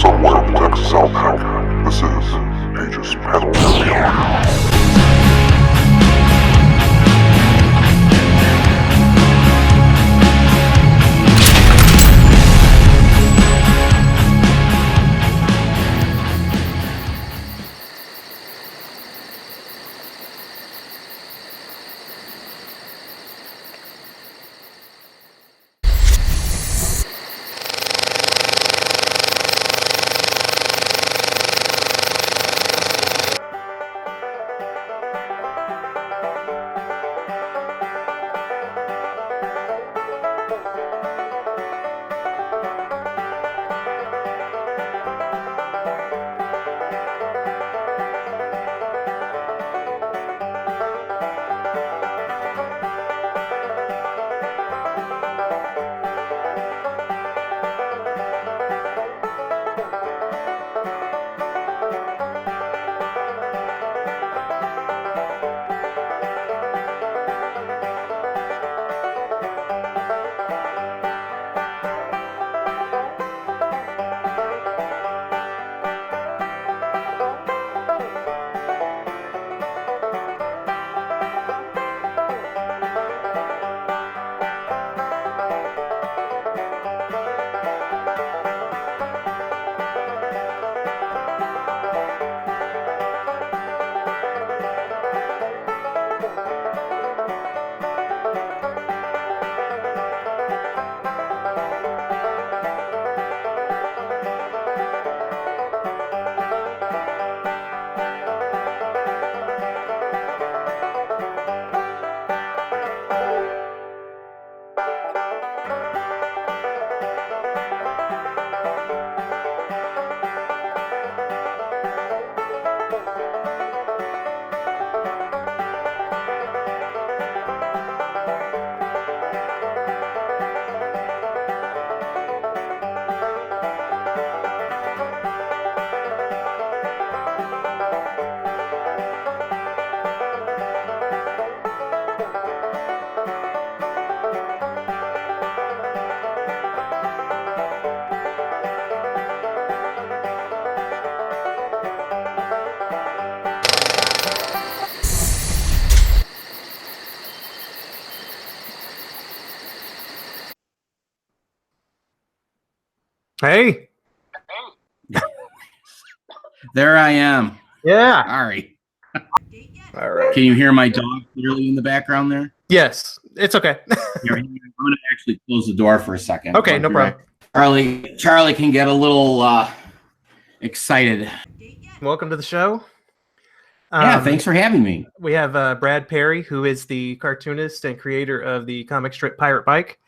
somewhere in Texas, South Dakota. This is Pages, Panels, and Beyond. Hey. There I am. Yeah. Sorry. All right. Can you hear my dog clearly in the background there? Yes, it's okay. Here, I'm going to actually close the door for a second. Okay, no problem. Charlie can get a little excited. Welcome to the show. Yeah, thanks for having me. We have Brad Perri, who is the cartoonist and creator of the comic strip Pirate Mike.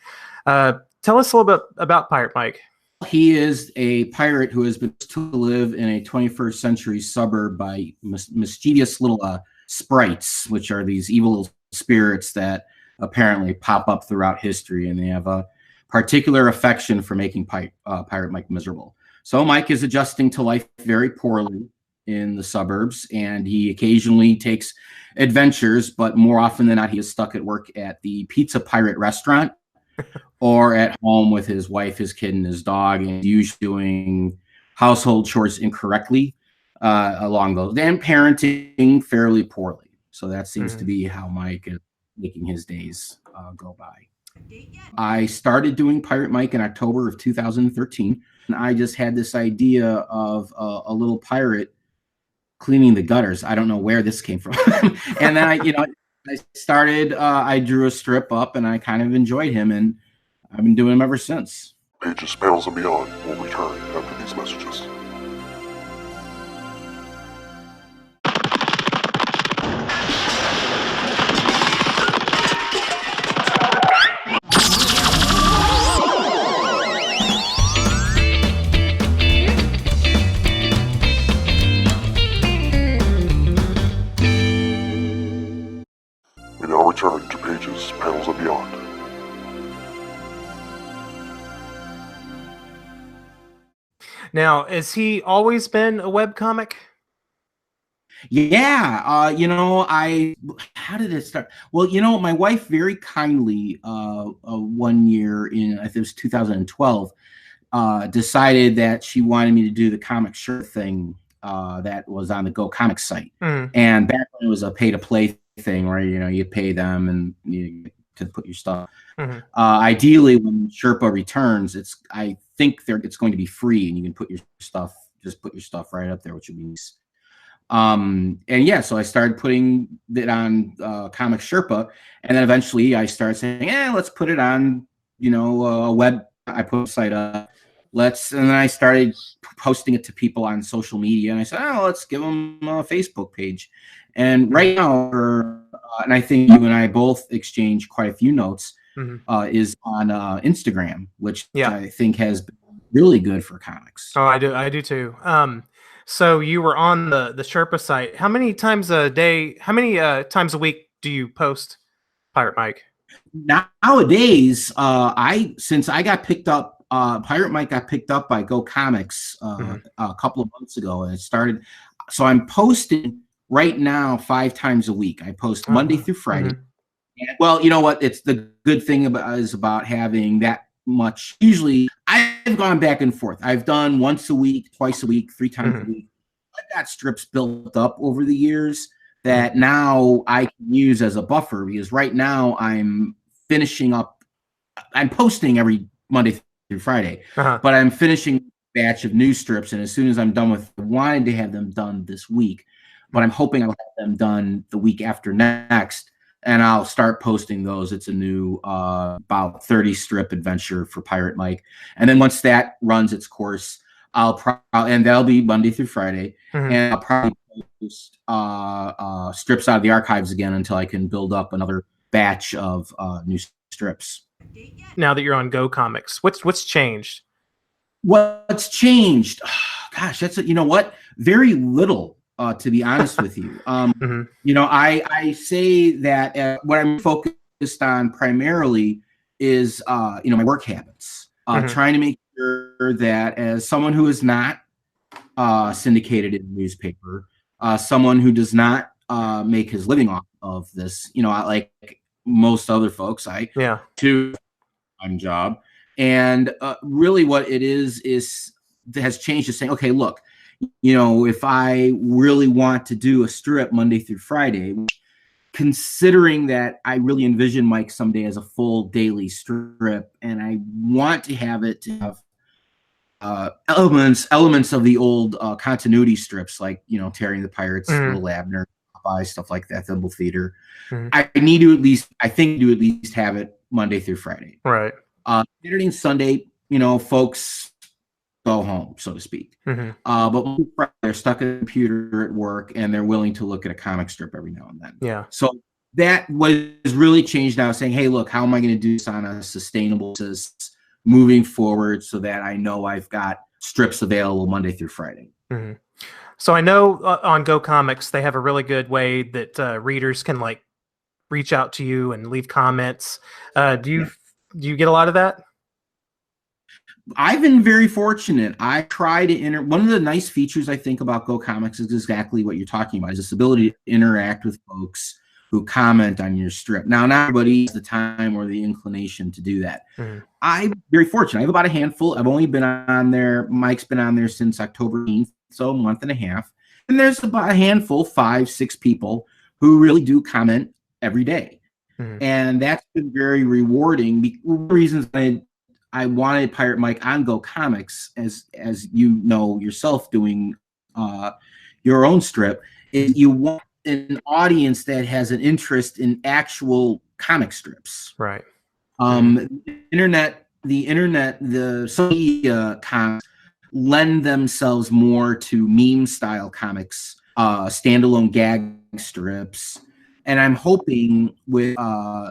Tell us a little bit about Pirate Mike. He is a pirate who has been to live in a 21st century suburb by mischievous little sprites, which are these evil spirits that apparently pop up throughout history, and they have a particular affection for making Pirate Mike miserable. So Mike is adjusting to life very poorly in the suburbs, and he occasionally takes adventures, but more often than not, he is stuck at work at the Pizza Pirate restaurant or at home with his wife, his kid, and his dog, and usually doing household chores incorrectly along those, and parenting fairly poorly. So that seems to be how Mike is making his days go by. I started doing Pirate Mike in October of 2013, and I just had this idea of a little pirate cleaning the gutters. I don't know where this came from. And then I drew a strip up, and I kind of enjoyed him, and I've been doing him ever since. Pages, Panels, and Beyond will return after these messages. We now return to Pages, Panels, and Beyond. Now, has he always been a webcomic? Yeah. How did it start? Well, my wife very kindly, 1 year in, I think it was 2012, decided that she wanted me to do the comic shirt thing that was on the Go Comics site. And back when it was a pay-to-play thing where, you pay them and you get to put your stuff. Ideally, when Sherpa returns, I think it's going to be free, and you can put your stuff, right up there, which would be nice. And yeah, so I started putting it on Comic Sherpa, and then eventually I started saying, let's put it on, a web. I put a site up. And then I started posting it to people on social media, and I said, let's give them a Facebook page. And right now, and I think you and I both exchanged quite a few notes, is on Instagram, which I think has been really good for comics. Oh, I do too. So you were on the Sherpa site. How many times a day? How many times a week do you post, Pirate Mike? Nowadays, since I got picked up, Pirate Mike got picked up by Go Comics a couple of months ago, and it started. So I'm posting right now 5 times a week. I post Monday through Friday. And, well, you know what? It's the good thing about having that much. Usually, I've gone back and forth. I've done once a week, twice a week, 3 times a week. I've got strips built up over the years that now I can use as a buffer, because right now I'm finishing up. I'm posting every Monday through Friday, but I'm finishing a batch of new strips, and as soon as I'm done with, I wanted to have them done this week, but I'm hoping I'll have them done the week after next, and I'll start posting those. It's a new about 30 strip adventure for Pirate Mike, and then once that runs its course, and that'll be Monday through Friday, and I'll probably post strips out of the archives again until I can build up another batch of new strips. Now that you're on Go Comics, what's changed? What's changed? Gosh, you know what? Very little, to be honest with you. I say that what I'm focused on primarily is my work habits. Trying to make sure that, as someone who is not syndicated in the newspaper, someone who does not make his living off of this, like most other folks, I do a job, and really what it is has changed to saying, okay, look, if I really want to do a strip Monday through Friday, considering that I really envision Mike someday as a full daily strip, and I want to have it to have elements of the old continuity strips, like Terry and the Pirates, Little Abner, Popeye, stuff like that, Thimble Theater. I need to at least have it Monday through Friday. Right. Saturday and Sunday, folks go home, so to speak. But they're stuck at a computer at work, and they're willing to look at a comic strip every now and then. Yeah. So that was really changed now, saying, hey, look, how am I going to do this on a sustainable basis moving forward, so that I know I've got strips available Monday through Friday. So I know on Go Comics, they have a really good way that readers can reach out to you and leave comments. Do you get a lot of that? I've been very fortunate. I try to one of the nice features I think about Go Comics is exactly what you're talking about, is this ability to interact with folks who comment on your strip. Now, not everybody has the time or the inclination to do that. I'm very fortunate. I have about a handful. I've only been on there. Mike's been on there since October 18th, so a month and a half. And there's about a handful, 5, 6 people who really do comment every day. And that's been very rewarding. One of the reasons I wanted Pirate Mike on Go Comics, as you know yourself doing your own strip, is you want an audience that has an interest in actual comic strips. Right. The internet, the social media comics lend themselves more to meme style comics, standalone gag strips. And I'm hoping with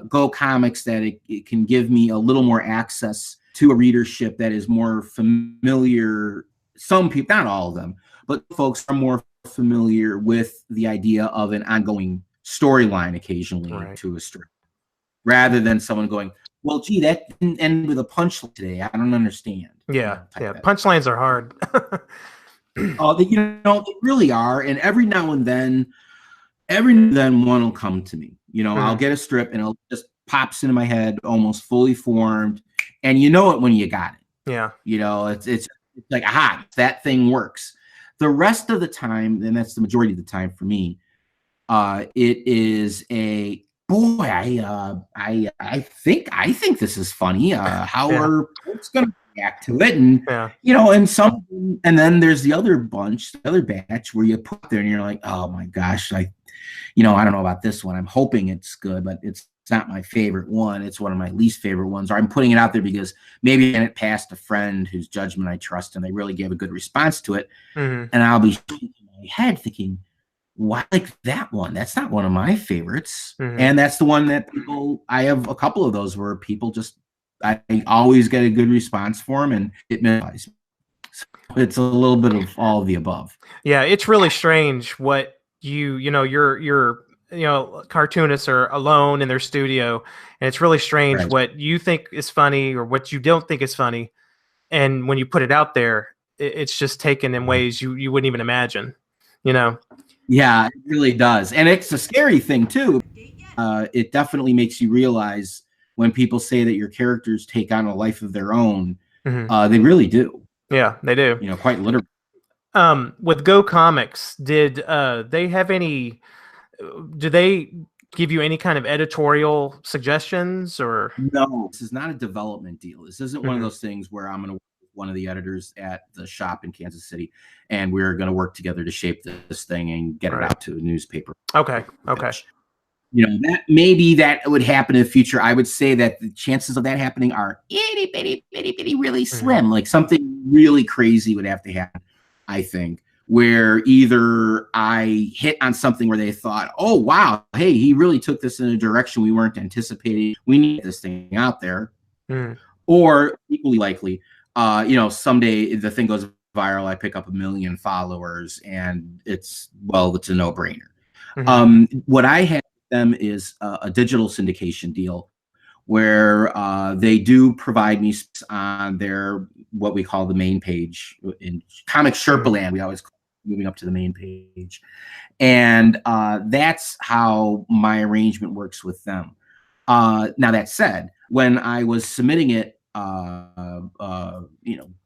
Go Comics that it can give me a little more access to a readership that is more familiar. Some people, not all of them, but folks are more familiar with the idea of an ongoing storyline occasionally to a strip, rather than someone going, well, gee, that didn't end with a punchline today. I don't understand. Yeah. Punchlines are hard. They really are. And every now and then one will come to me. I'll get a strip and it just pops into my head, almost fully formed. And you know it when you got it. Yeah. You know, it's like, aha, that thing works. The rest of the time, and that's the majority of the time for me, it is a boy. I think this is funny. How Yeah. are folks going to react to it? And Yeah. you know, and then there's the other bunch, the other batch where you put there and you're like, oh my gosh, I don't know about this one. I'm hoping it's good, but it's not my favorite one. It's one of my least favorite ones. Or I'm putting it out there because maybe it passed a friend whose judgment I trust, and they really gave a good response to it. Mm-hmm. And I'll be shaking my head thinking, why like that one? That's not one of my favorites. Mm-hmm. And that's the one that I have a couple of those where people I always get a good response for them, and it mystifies me. So it's a little bit of all of the above. Yeah, it's really strange what your cartoonists are alone in their studio, and it's really strange Right. what you think is funny or what you don't think is funny, and when you put it out there, it's just taken in ways you wouldn't even imagine. Yeah, it really does, and it's a scary thing too. It definitely makes you realize when people say that your characters take on a life of their own. Mm-hmm. They really do. Yeah, they do. Quite literally. With Go Comics, did they have any? Do they give you any kind of editorial suggestions or? No, this is not a development deal. This isn't one of those things where I'm going to work with one of the editors at the shop in Kansas City, and we're going to work together to shape this thing and get it out to a newspaper. Okay. That maybe that would happen in the future. I would say that the chances of that happening are itty bitty really slim. Like something really crazy would have to happen, I think, where either I hit on something where they thought, oh, wow, hey, he really took this in a direction we weren't anticipating. We need this thing out there. Or equally likely, someday the thing goes viral, I pick up 1 million followers, and it's a no-brainer. What I have with them is a digital syndication deal where they do provide me on their what we call the main page in Comic Sherpa Land. We always call it moving up to the main page, and that's how my arrangement works with them. Now that said, when I was submitting it,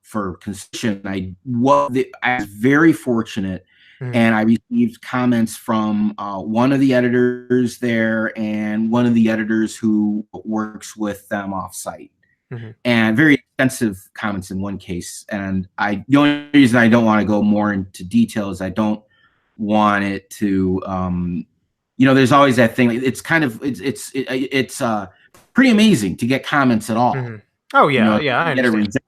for consideration, I was very fortunate. And I received comments from one of the editors there and one of the editors who works with them offsite, and very extensive comments in one case. And the only reason I don't want to go more into detail is I don't want it to, there's always that thing. It's kind of it's pretty amazing to get comments at all. Oh yeah, I understand.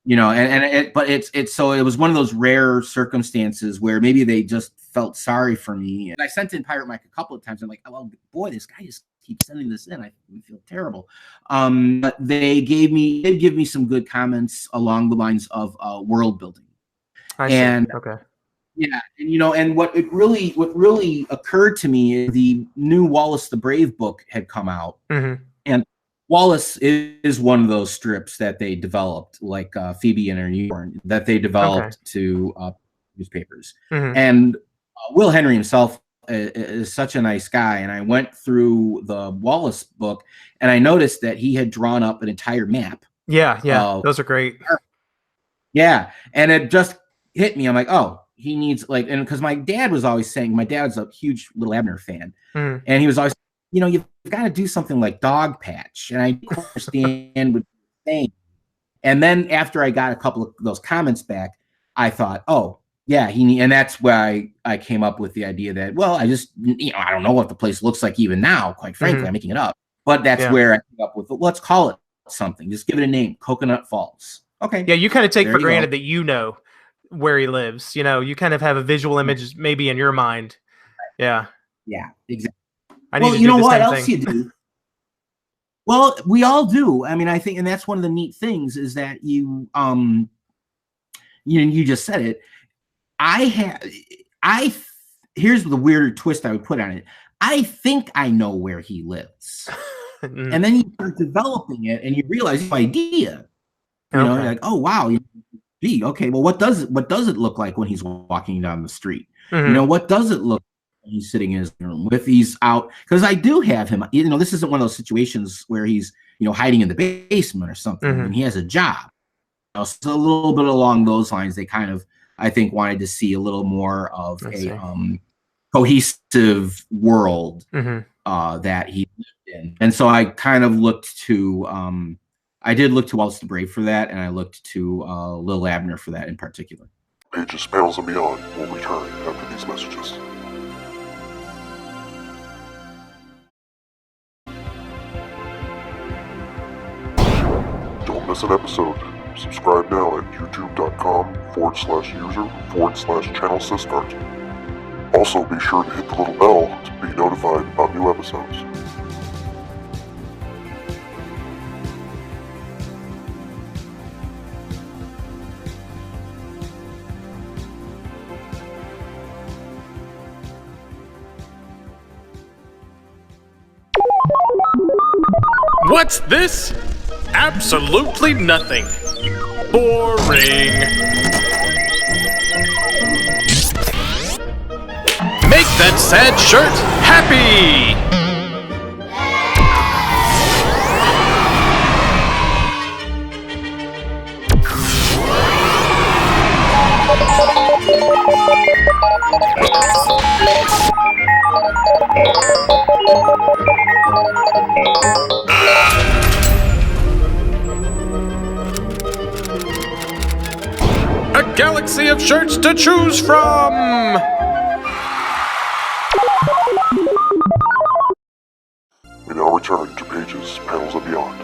But so it was one of those rare circumstances where maybe they just felt sorry for me. And I sent in Pirate Mike a couple of times. I'm like, oh boy, this guy just keeps sending this in. I feel terrible. But they did give me some good comments along the lines of world building. I see. Okay. Yeah, and what really occurred to me is the new Wallace the Brave book had come out, and Wallace is one of those strips that they developed, like Phoebe and her Newborn, that they developed to newspapers. And Will Henry himself is such a nice guy. And I went through the Wallace book, and I noticed that he had drawn up an entire map. Yeah, those are great. Yeah, and it just hit me. I'm like, oh, he needs and because my dad was always saying, my dad's a huge Little Abner fan, and he was always, you've got to do something like Dog Patch. And I understand what you're saying. And then after I got a couple of those comments back, I thought, oh, yeah, and that's why I came up with the idea that, well, I just, I don't know what the place looks like even now, quite frankly. I'm making it up. But that's where I came up with, let's call it something. Just give it a name, Coconut Falls. Okay. Yeah, you kind of take for granted that where he lives. You kind of have a visual image maybe in your mind. Yeah. Yeah, exactly. Well, you know what else you do? Well, we all do. I mean, I think, and that's one of the neat things is that you just said it. Here's the weird twist I would put on it. I think I know where he lives. And then you start developing it and you realize the idea. You're like, oh wow, gee, okay, well, what does it look like when he's walking down the street? What does it look like when he's sitting in his room if he's out? Because I do have him, this isn't one of those situations where he's hiding in the basement or something. I mean, he has a job. so a little bit along those lines. They kind of, I think, wanted to see a little more of a cohesive world that he lived in. And so I kind of looked to, I did look to Wallace the Brave for that, and I looked to Lil Abner for that in particular. Pages, Panels, and Beyond will return after these messages. Don't miss an episode. Subscribe now at youtube.com/user/channel Siskart. Also, be sure to hit the little bell to be notified about new episodes. What's this? Absolutely nothing. Boring. Make that sad shirt happy! A galaxy of shirts to choose from! We now return to Pages, Panels, and Beyond.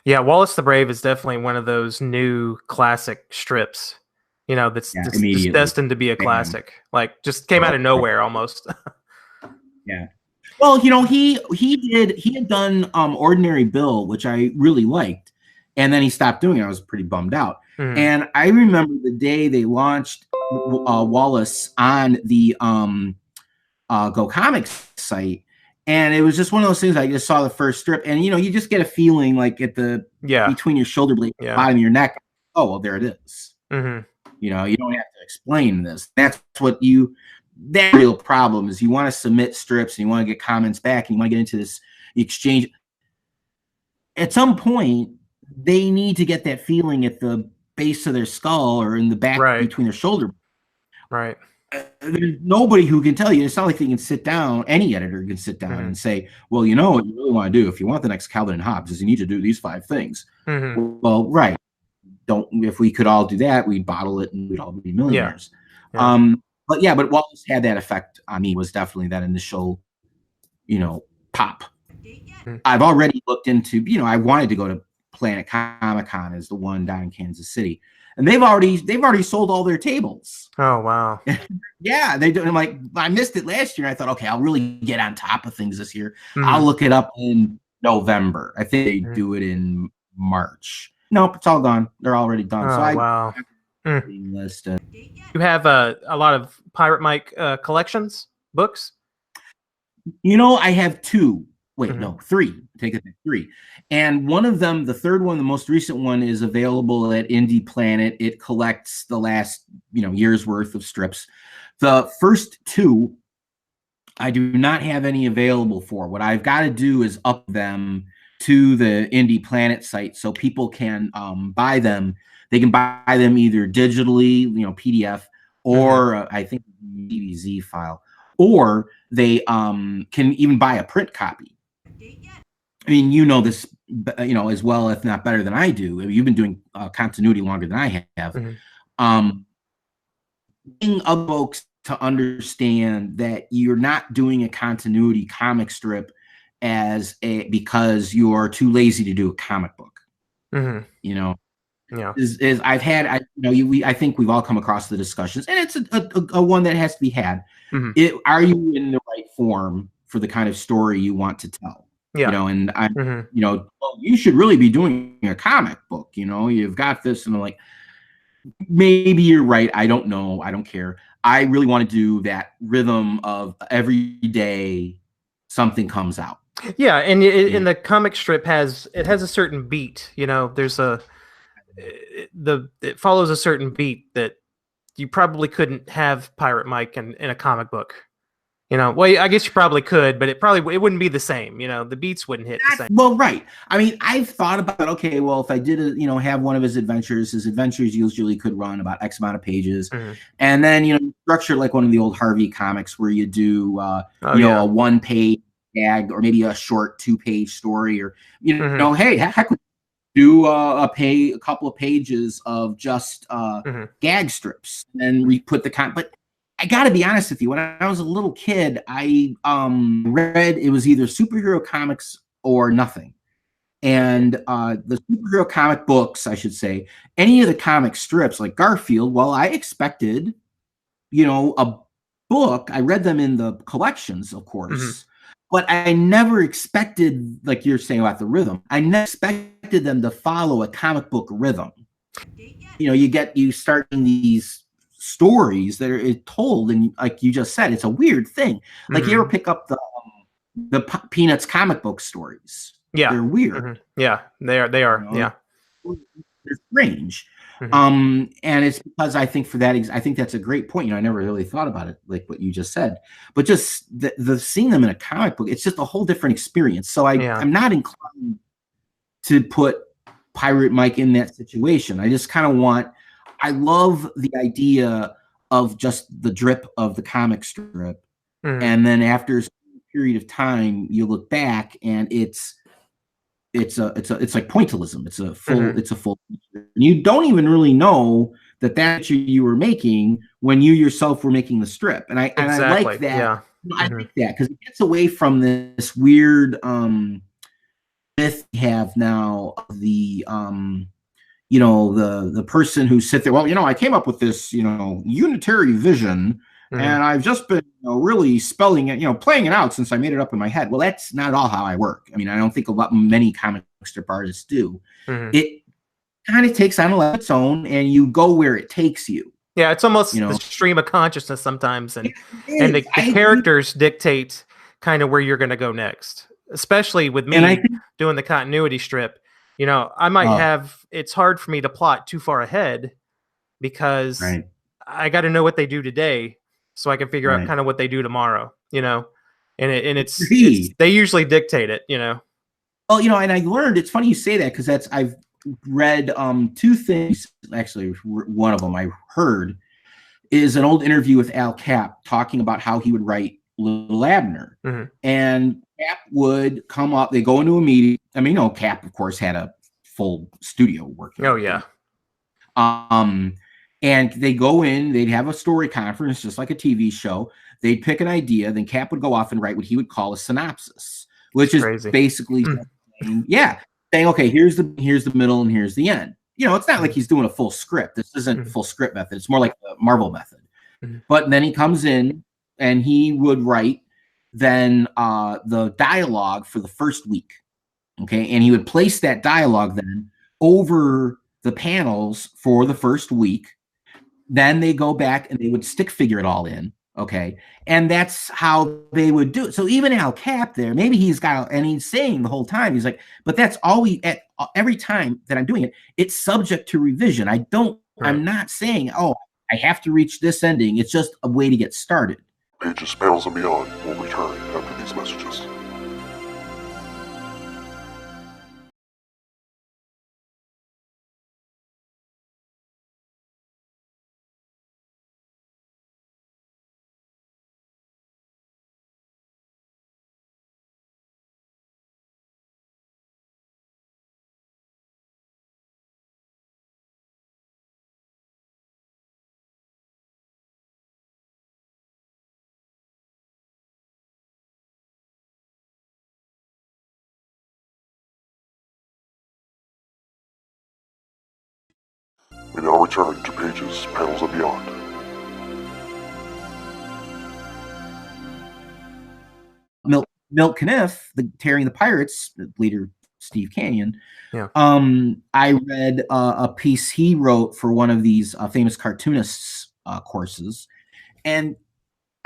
Yeah, Wallace the Brave is definitely one of those new classic strips. You know, that's just destined to be a classic. Like, just came out of nowhere almost. Yeah. Well, you know, he had done Ordinary Bill, which I really liked, and then he stopped doing it. I was pretty bummed out. And I remember the day they launched Wallace on the Go Comics site, and it was just one of those things. I just saw the first strip, and you know, you just get a feeling like at the between your shoulder blades, bottom of your neck. Oh, well, there it is. You know, you don't have to explain this. That's what that real problem is. You want to submit strips and you want to get comments back and you want to get into this exchange. At some point, they need to get that feeling at the base of their skull or in the back between their shoulder. Right. There's nobody who can tell you. It's not like they can sit down. Any editor can sit down and say, well, you know what you really want to do if you want the next Calvin and Hobbes is you need to do these 5 things. Well, right. If we could all do that, we'd bottle it and we'd all be millionaires. But Wallace had that effect on me, was definitely that initial, you know, pop. I've already looked into, you know, I wanted to go to Planet Comic-Con as the one down in Kansas City. And they've already sold all their tables. Oh, wow. Yeah, they do. I'm like, I missed it last year. And I thought, okay, I'll really get on top of things this year. I'll look it up in November. I think they do it in March. Nope, it's all gone. They're already done. Oh, so wow. List. You have a lot of Pirate Mike collections, books? You know, I have 2. Wait, no, 3. Take it to 3. And one of them, the third one, the most recent one, is available at Indie Planet. It collects the last, you know, year's worth of strips. The first 2, I do not have any available for. What I've got to do is up them to the Indie Planet site so people can buy them. They can buy them either digitally, you know, PDF, or I think DBZ file, or they can even buy a print copy. I mean, you know this, you know, as well, if not better than I do. You've been doing continuity longer than I have. Getting other folks to understand that you're not doing a continuity comic strip because you are too lazy to do a comic book. You know, is I've had, I think we've all come across the discussions, and it's a one that has to be had. Are you in the right form for the kind of story you want to tell? You know, and I, you know, well, you should really be doing a comic book. You know, you've got this, and I'm like, maybe you're right. I don't know. I don't care. I really want to do that rhythm of every day something comes out. Yeah, and in the comic strip has a certain beat. You know, there's it follows a certain beat that you probably couldn't have Pirate Mike in a comic book. You know, well, I guess you probably could, but it wouldn't be the same. You know, the beats wouldn't hit the same. Well, right. I mean, I've thought about, okay, well, if I did, have one of his adventures usually could run about X amount of pages. And then, structure like one of the old Harvey comics where you do, a 1-page gag or maybe a short 2-page story or, hey, heck, do a couple of pages of just gag strips and put the but I got to be honest with you. When I was a little kid, I read it was either superhero comics or nothing. And the superhero comic books, I should say, any of the comic strips like Garfield, well, I expected, a book. I read them in the collections, of course, but I never expected, like you're saying about the rhythm, I never expected them to follow a comic book rhythm. You start in these stories that are told, and like you just said, it's a weird thing. Like you ever pick up the Peanuts comic book stories? Yeah, they're weird. Yeah, they are. Yeah, they're strange. And it's because I think I think that's a great point. I never really thought about it like what you just said, but just the seeing them in a comic book, it's just a whole different experience. So I'm not inclined to put Pirate Mike in that situation. I just kind of I love the idea of just the drip of the comic strip. And then after a period of time, you look back and it's like pointillism. It's a full, you don't even really know that you were making when you yourself were making the strip. And I like that. Yeah. I like that because it gets away from this weird myth we have now of the the person who sit there, well, I came up with this, unitary vision, and I've just been really spelling it, playing it out since I made it up in my head. Well, that's not at all how I work. I mean, I don't think many comic strip artists do. It kind of takes on a life of its own, and you go where it takes you. Yeah, it's almost the stream of consciousness sometimes, and the characters dictate kind of where you're going to go next, especially with me doing the continuity strip. I might have, it's hard for me to plot too far ahead because I got to know what they do today so I can figure out kind of what they do tomorrow, and it's they usually dictate it, Well, and I learned, it's funny you say that because I've read 2 things. Actually, one of them I heard is an old interview with Al Cap talking about how he would write Little Abner. And Cap would come up, they go into a meeting. I mean, Cap, of course, had a full studio working. Oh, yeah. And they go in, they'd have a story conference, just like a TV show. They'd pick an idea, then Cap would go off and write what he would call a synopsis, which is basically saying, okay, here's the middle and here's the end. It's not like he's doing a full script. This isn't full script method. It's more like the Marvel method. But then he comes in and he would write then the dialogue for the first week. Okay. And he would place that dialogue then over the panels for the first week. Then they go back and they would stick figure it all in. Okay. And that's how they would do it. So even Al Cap there, maybe he's saying the whole time, he's like, but that's every time that I'm doing it, it's subject to revision. I'm not saying, I have to reach this ending. It's just a way to get started. Pages, Panels, and Beyond will return after these messages. We now return to Pages, Panels, and Beyond. Milt Caniff, Tearing the Pirates leader, Steve Canyon. Yeah. I read a piece he wrote for one of these famous cartoonists courses, and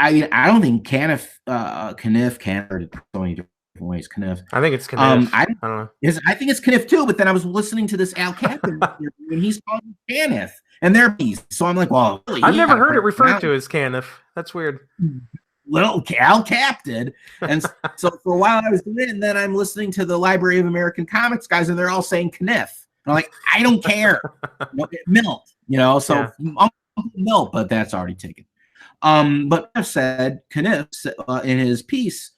I don't think Caniff so many different ways. Caniff. I think it's Caniff. I don't know. I think it's Caniff too. But then I was listening to this Al Cap and he's called Caniff, and they're bees. So I'm like, well, really, I've never heard it referred to as Caniff. That's weird. little Al Cap did. And so for a while I was doing it, and then I'm listening to the Library of American Comics guys, and they're all saying Kniff. I'm like, I don't care. Milt, so Milt, but that's already taken. But I've said Kniff in his piece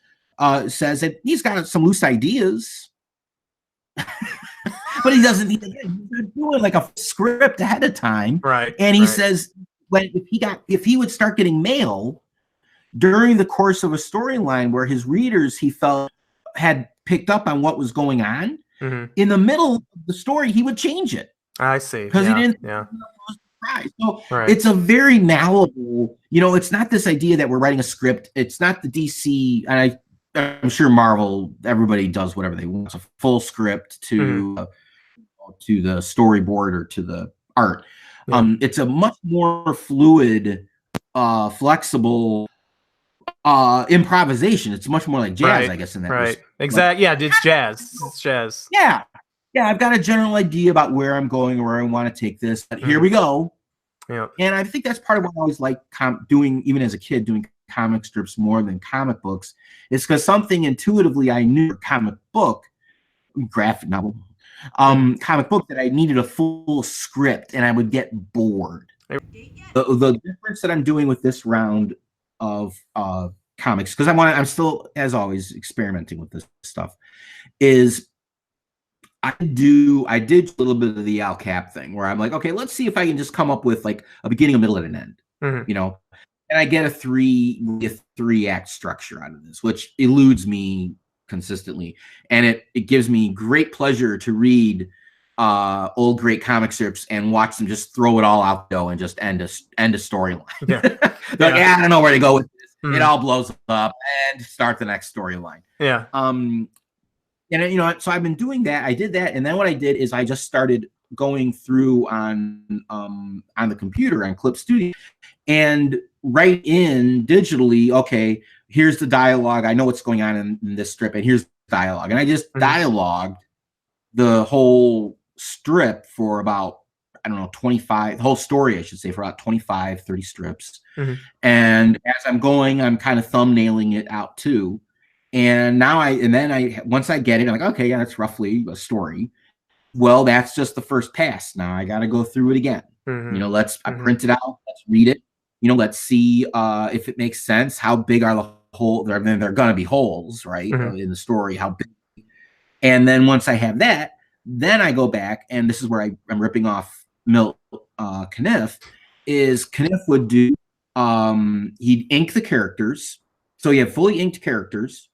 says that he's got some loose ideas, but he's not doing like a script ahead of time. Right. And he says if he would start getting mail during the course of a storyline where his readers he felt had picked up on what was going on, in the middle of the story, he would change it. I see. Because he didn't. Yeah. So it's a very malleable. It's not this idea that we're writing a script. It's not the DC, and I'm sure Marvel. Everybody does whatever they want. It's a full script to the storyboard or to the art. Yeah. It's a much more fluid, flexible improvisation. It's much more like jazz, I guess. In that right. Exactly. Yeah, it's jazz. It's jazz. Yeah. I've got a general idea about where I'm going, where I want to take this. But here we go. Yeah. And I think that's part of what I always like doing, even as a kid, doing comic strips more than comic books, is because something intuitively I knew comic book, graphic novel, comic book, that I needed a full script and I would get bored. The difference that I'm doing with this round of comics, because I'm still, as always, experimenting with this stuff, is I did a little bit of the Al Cap thing where I'm like, okay, let's see if I can just come up with like a beginning, a middle, and an end, and I get a three act structure out of this, which eludes me consistently, and it gives me great pleasure to read old great comic strips and watch them just throw it all out though and just end a storyline. Like, I don't know where to go with this. It all blows up and start the next storyline. Yeah. And so I've been doing that. I did that, and then what I did is I just started going through on the computer on Clip Studio and write in digitally. Okay, here's the dialogue. I know what's going on in this strip, and here's the dialogue. And I just dialogued the whole strip for about, I don't know, 25, the whole story, I should say, for about 25, 30 strips. And as I'm going, I'm kind of thumbnailing it out too. And now once I get it, I'm like, okay, yeah, that's roughly a story. Well, that's just the first pass. Now I got to go through it again. I print it out. Let's read it. Let's see if it makes sense. How big are the holes? They're going to be holes, right? In the story, how big. And then once I have that, then I go back, and this is where I'm ripping off Milt Kniff, is Kniff would do, he'd ink the characters. So you have fully inked characters.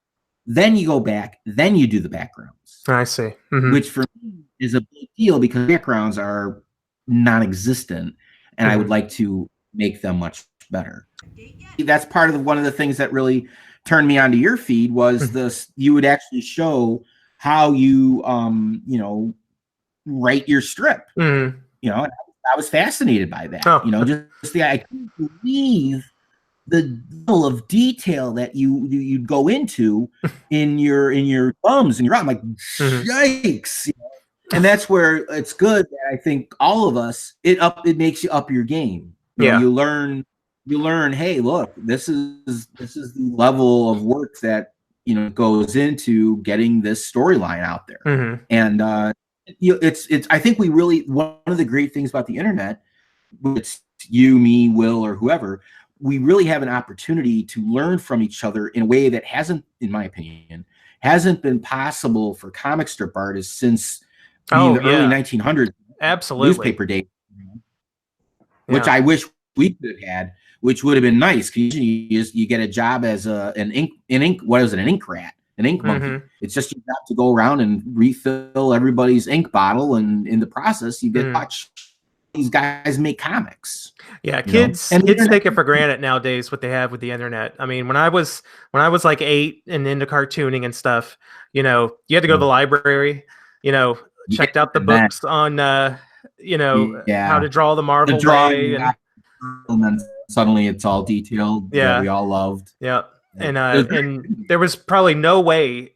Then you go back, then you do the backgrounds. I see. Which for me is a big deal because backgrounds are non-existent, and I would like to make them much better. That's part of one of the things that really turned me onto your feed was this. You would actually show how you write your strip. I was fascinated by that. I couldn't believe the level of detail that you'd go into in your thumbs and your I'm like, yikes. And that's where it's good that I think all of us, it makes you up your game. You learn, hey, look, this is the level of work that goes into getting this storyline out there. And it's I think we really, one of the great things about the internet, it's you, me, Will, or whoever, we really have an opportunity to learn from each other in a way that hasn't, in my opinion, been possible for comic strip artists since the early 1900s. Absolutely. Newspaper days, which I wish we could have had, which would have been nice. Because you get a job as an ink rat, an ink monkey. It's just you have to go around and refill everybody's ink bottle, and in the process, you get watch these guys make comics. Yeah, kids take it for granted nowadays what they have with the internet. I mean, when I was like 8 and into cartooning and stuff, you had to go to the library, checked out the books on how to draw the Marvel way, and then suddenly it's all detailed. That we all loved. Yeah, and there was probably no way,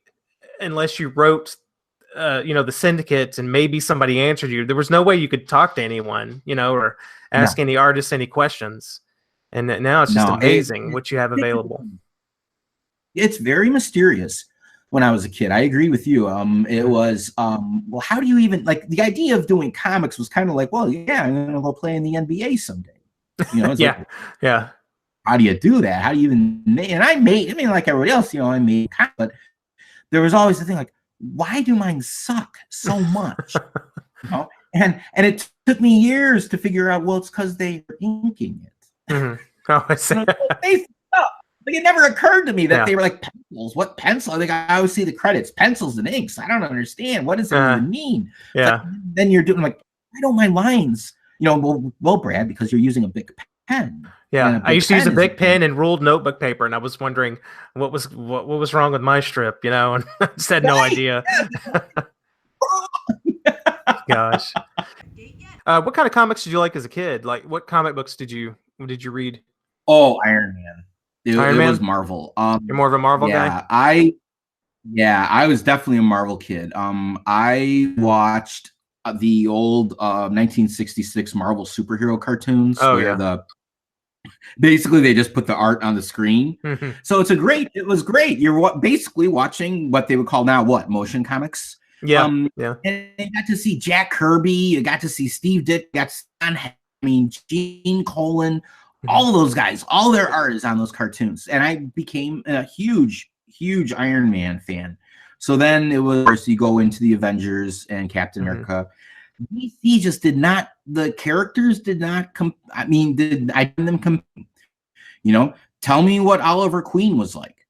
unless you wrote the syndicates and maybe somebody answered you, there was no way you could talk to anyone, or ask any artist any questions. And now it's just amazing what you have available. it's very mysterious. When I was a kid, I agree with you. It was well, how do you even like the idea of doing comics was kind of like, well, yeah, I'm gonna go play in the NBA someday. You know, it's yeah, like, yeah. how do you do that? How do you even make? And I mean, like everybody else, you know, I made, but there was always the thing like, why do mine suck so much? You know, and it took me years to figure out. Well, it's because they were inking it. Oh, I see. You know, they suck. Like it never occurred to me that they were like pencils. What pencil? Like I always see the credits, pencils and inks. I don't understand. What does it even mean? Yeah. Like, then you're doing like, why don't my lines? You know, well, Brad, because you're using a big pen. Yeah, I used to use a big pen and ruled notebook paper, and I was wondering what was wrong with my strip, you know, and I just had no idea. Gosh. What kind of comics did you like as a kid? Like, what comic books did you read? Oh, Iron Man. It Man? was Marvel. You're more of a Marvel guy? I was definitely a Marvel kid. I watched the old 1966 Marvel superhero cartoons basically they just put the art on the screen. So it was great. You're basically watching what they would call now motion comics. Yeah. And you got to see Jack Kirby, you got to see Steve Ditko, you got Gene Colan, all of those guys, all their art is on those cartoons. And I became a huge Iron Man fan. So then it was, of course, you go into the Avengers and Captain America. DC just did not, the characters did not you know, tell me what Oliver Queen was like.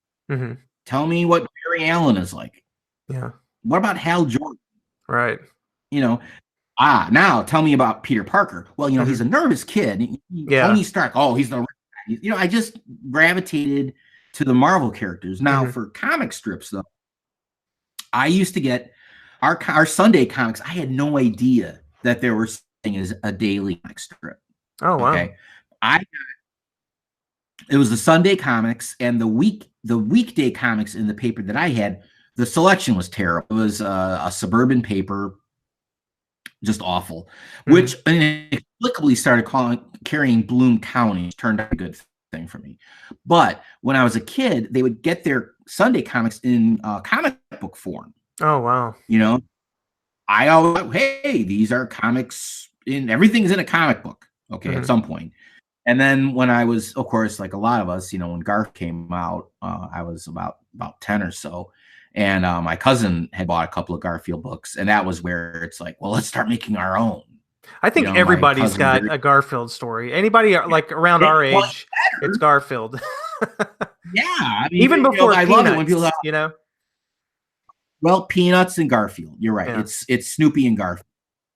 Tell me what Barry Allen is like. Yeah. What about Hal Jordan? Right. You know, now tell me about Peter Parker. Well, you know, he's a nervous kid. Tony Stark. Oh, he's the, you know, I just gravitated to the Marvel characters. Now for comic strips though, I used to get our Sunday comics. I had no idea that there were thing as a daily comic strip. Oh wow. Okay. It was the Sunday comics and the weekday comics in the paper that I had. The selection was terrible. It was a suburban paper, just awful, which inexplicably started carrying Bloom County, which turned out a good thing for me. But when I was a kid, they would get their Sunday comics in comic book form. Oh wow. You know, I always, hey, these are comics everything's in a comic book. Okay, at some point. And then when I was, of course, like a lot of us, you know, when Garf came out, I was about 10 or so. And my cousin had bought a couple of Garfield books. And that was where it's like, well, let's start making our own. I think everybody's got a Garfield story. Anybody like around our age, it's Garfield. Yeah. I mean, even before I love it when people, you know? Well, Peanuts and Garfield. You're right. Yeah. It's Snoopy and Garfield.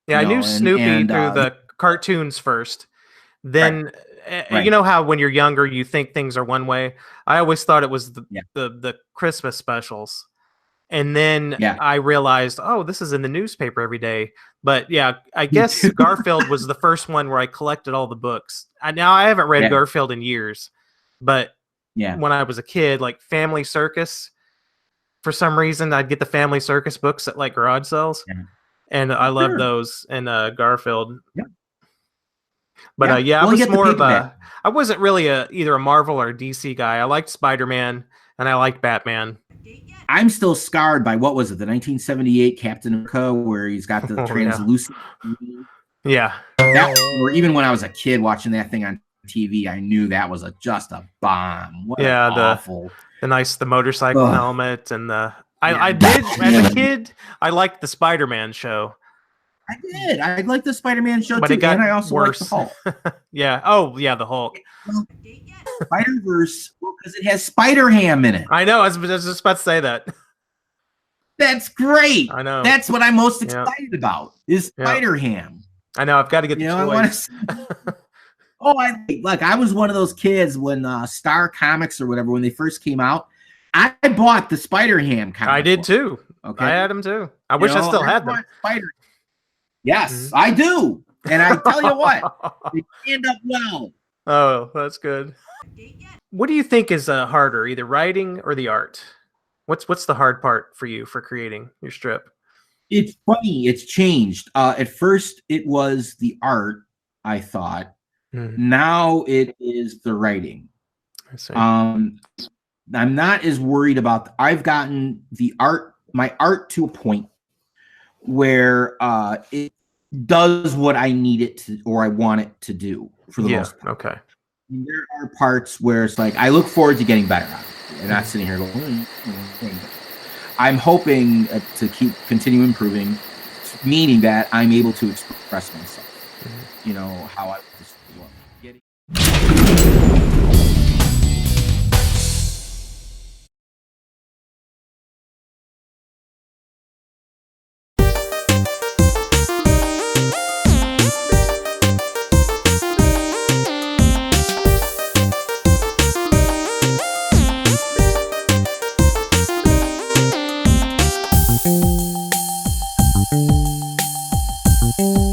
Yeah, I knew Snoopy through the cartoons first. Then you know how when you're younger you think things are one way. I always thought it was the Christmas specials, and then I realized, oh, this is in the newspaper every day. But yeah, I guess Garfield was the first one where I collected all the books. Now I haven't read Garfield in years, but when I was a kid, like Family Circus, for some reason I'd get the Family Circus books at like garage sales, and I loved those and Garfield. But I was more of I wasn't really either a Marvel or a DC guy. I liked Spider-Man and I liked Batman. I'm still scarred by what was it, the 1978 Captain America, where he's got the translucent. Yeah. Or even when I was a kid watching that thing on TV, I knew that was just a bomb. What awful. The motorcycle helmet and the I did as a kid. I liked the Spider-Man show. I did. I liked the Spider-Man show but too, it got and I also worse. Liked the Hulk. Yeah. Oh, yeah, the Hulk. Well, Spider-Verse, because it has Spider-Ham in it. I know. I was just about to say that. That's great. I know. That's what I'm most excited about is Spider-Ham. I know. I've got to get the toys. I was one of those kids when Star Comics or whatever, when they first came out, I bought the Spider-Ham comic. I did too. Okay. I had them too. I wish I still had them. Yes, I do. And I tell you what, they stand up well. Oh, that's good. What do you think is harder, either writing or the art? What's the hard part for you for creating your strip? It's funny. It's changed. At first, it was the art, I thought. Now it is the writing. I see. I'm not as worried about. I've gotten my art to a point where it does what I need it to, or I want it to do for the most part. Okay. There are parts where it's like I look forward to getting better at it, and not sitting here going. I'm hoping to continue improving, meaning that I'm able to express myself. You know how I just Thank you.